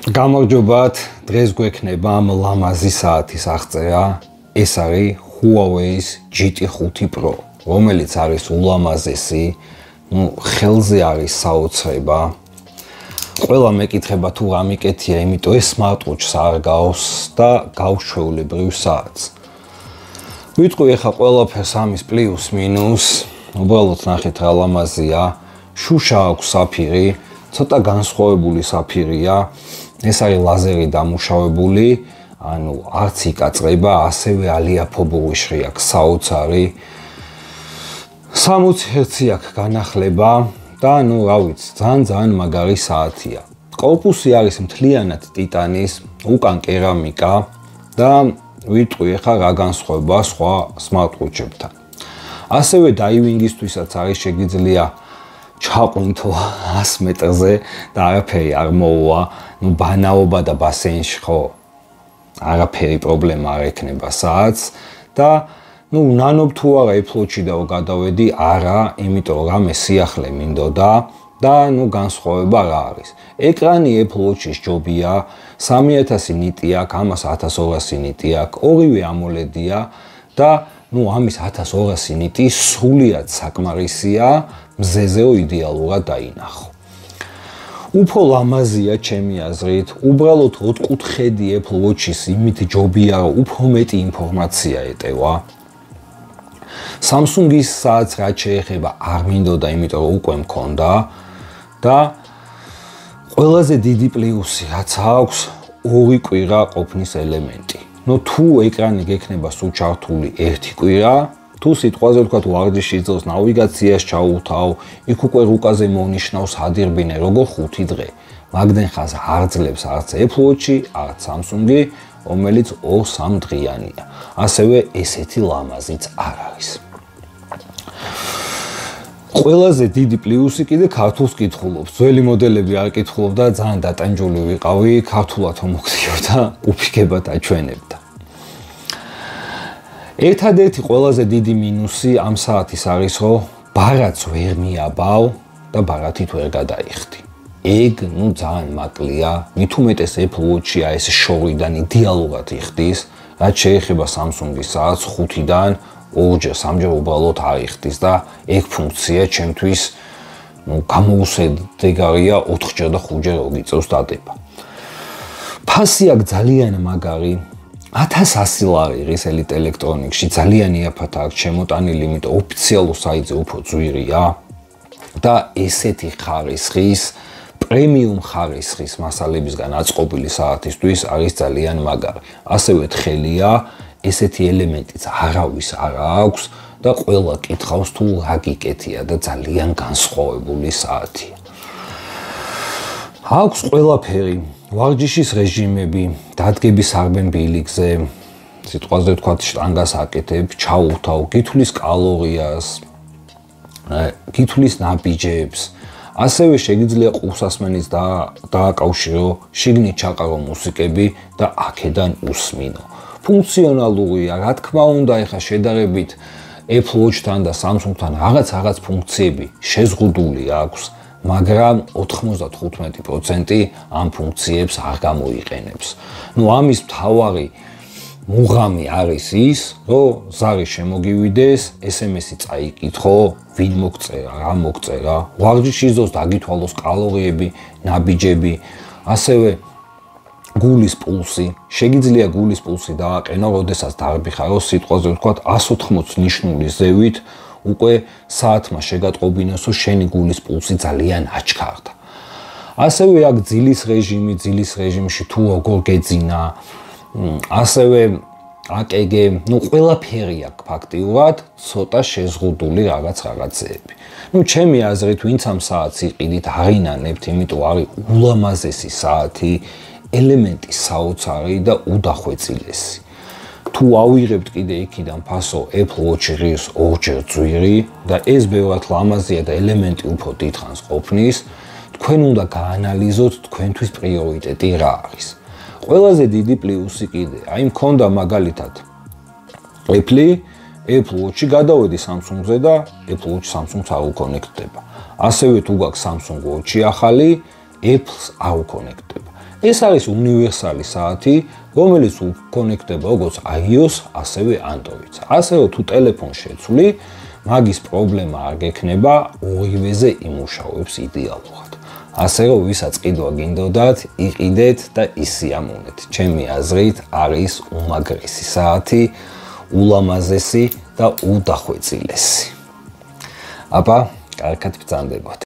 გამარჯობათ, დღეს გვექნება ამ ლამაზი საათის აღწერა. ეს არის Huawei-ის GT5 Pro, რომელიც არის ულამაზესი, ხელზე არის საოცრება. ყველა მეკითხება თუ რა მიკეთია, იმიტომ ეს smartwatch-ს არ გავს და გავს ჩვეულებრივ საათს. ვიტყვი ახლა ყველაფერს ამის პლუს მინუს, უბრალოდ ნახეთ რა ლამაზია. შუშა აქვს საფირი, ცოტა განსხვავებული საფირია. ეს არის ლაზერი დამუშავებული, ანუ არც იკაწრება, ასევე ალიაფობურიში აქვს საოცარი. 60 Hz აქვს განახლება და რა ვიცი, ძალიან მაგარი საათია. კორპუსი არის მთლიანად ტიტანის, უკან კერამიკა და ვიტყვი ახლა რა განსხვავება სხვა smartwatch-ებთან. ასევე დაივინგისთვისაც არის შეგიძლია ჩაყვინთო 100 მეტრზე და არაფერი არ მოუვა, ბანაობა და ბასეინში ხო არაფერი პრობლემა არ ექნება საათს და ნანობ თუ არა Apple Watch-ი და გადავედი, არა, იმიტომ რომ რამე სიახლე მინდოდა და განსხვავება რა არის. ეკრანი Apple Watch-ის ჯობია, 3000 ნიტი აქვს, ამას 1200 ნიტი აქვს, ორივე AMOLED-ია და ამის 1200 ნიტი სრულიად საკმარისია მზეზეო იდეალურად დაინახო. უფრო ლამაზია ჩემი აზრით, უბრალოდ ოთხკუთხედი Apple Watch-ის იმით ჯობია, რომ უფრო მეტი ინფორმაცია ეტევა. Samsung-ის საათს რაც შეეხება არ მინდოდა, იმიტომ რომ უკვე მქონდა და ყველაზე დიდი პლუსი რაც აქვს, ორი კვირა ყოფნის ელემენტი. თუ ეკრანი გექნება სულ ჩართული ერთი კვირა, თუ სიტყვაზე ვთქვათ ვარჯიში ძლოს ნავიგაციას ჩაუთავ, იქ უკვე რუკაზე მონიშნავს ადირბინე როგორ 5 დღე. მაგდენ ხას არ ძლებს არც Apple Watch-ი, არც Samsung-ი, რომელიც 2-3 დღიანია. ასევე ესეთი ლამაზიც არ არის. ყველაზე დიდი პლუსი კიდე ქართულს კითხულობს. ძველი მოდელები არ კითხულობდა, ძალიან დატანჯული ვიყავი, ქართულად მომხდიოდა, უფიქებად აჩვენებდა. ერთადერთი ყველაზე დიდი მინუსი ამ საათის არის, რომ ბარათს ვერ მიაბავ და ბარათით ვერ გადაიხდი. ეგ ძალიან მაკლია, მით უმეტეს Apple Watch-ია ეს შორიდან იდეალურად იხდის, რაც შეეხება Samsung-ის საათს 5-დან 2-3-ჯერ უბრალოდ არ იხდის და ეგ ფუნქცია ჩემთვის გამოუსადეგარია 4-ჯერ და 5-ჯერ გიწევს დადება. ფასი აქ ძალიან მაგარი 1100 ლარი Elite Electronics-ში ძალიან იაფად აქვს შემოტანილი, იმიტომ ოფიციალურ საიტზე უფრო ძვირია და ესეთი ხარისხის, პრემიუმ ხარისხის მასალებისგან აწყობილი საათისთვის არის ძალიან მაგარი. ასევე თხელია, ესეთი ელემენტიც არავის არ აქვს და ყველა კითხავს თუ რა გიკეთია და ძალიან განსხვავებული საათია. აქვს ყველაფერი. ვარჯიშის რეჟიმები, დადგების არბენ ბილიკზე, სიტყვაზე ვთქვათ შტანგას აკეთებ, ჩაუთავ, გითვლის კალორიას, გითვლის ნაბიჯებს, ასევე შეგიძლია ყურსასმენიც დააკავშირო, შიგნით ჩაყარო მუსიკები და აქედან უსმინო. ფუნქციონალურია, რა თქმა უნდა, ეხა შედარებით Apple Watch-თან და Samsung-თან რაღაც ფუნქციები შეზღუდული აქვს, მაგრამ 95% ამ ფუნქციებს არ გამოიყენებს. ამის მთავარი მუღამი არის ის, რომ ზარი შემოგივიდეს, SMS-ი წაიკითხო, ვინ მოგწერა, რა მოგწერა, ვარჯიში ზოს დაგითვალოს კალორიები, ნაბიჯები, ასევე გულის პულსი. შეგიძლია გულის პულსი დააყენო, როდესაც დარბიხარო, სიტყვაზე ვთქვათ 180 ნიშნული ზევით, უკვე საათმა შეგატყობინოს, რომ შენი გულის პულსი ძალიან აჩქარდა. ასევე აქ ძილის რეჟიმში თუ როგორ გეძინა, ასევე AKG, ყველაფერი აქვს ფაქტიურად, ცოტა შეზღუდული რაღაცეები. ჩემი აზრით, ვინც ამ საათს იყიდით, არინანებთ, იმიტომ არის ულამაზესი საათი, ელემენტი საოცარი და უდახვეწილესი. თუ ავიღებთ კიდე იქიდან ფასო Apple Watch ღირს 2-ჯერ ძვირი და ეს ბევრად ლამაზია და ელემენტი უფრო დიდხანს ყოფნის, თქვენ უნდა გაანალიზოთ თქვენთვის პრიორიტეტი რა არის. ყველაზე დიდი პლუსი კიდე, მქონდა მაგალითად Apple Watch-ი გადავედი Samsung-ზე და Apple Watch Samsung-ს არ უკონექტდება. ასევე თუ გაქვს Samsung Watch-ი ახალი, Apple-ს არ უკონექტდება. ეს არის უნივერსალი საათი, რომელიც უკონექტდება როგორც iOS, ასევე Android-ს. ასე რომ თუ ტელეფონს შეცვლი, მაგის პრობლემა არ გექნება, ორივეზე იმუშავებს იდეალურად. ასე რომ ვისაც ყიდვა გინდოდათ, იყიდეთ და ისიამოვნეთ. ჩემი აზრით არის უმაგრესი საათი, ულამაზესი და უდახვეწილესი. აბა, კარგად ბრძანდებოდ.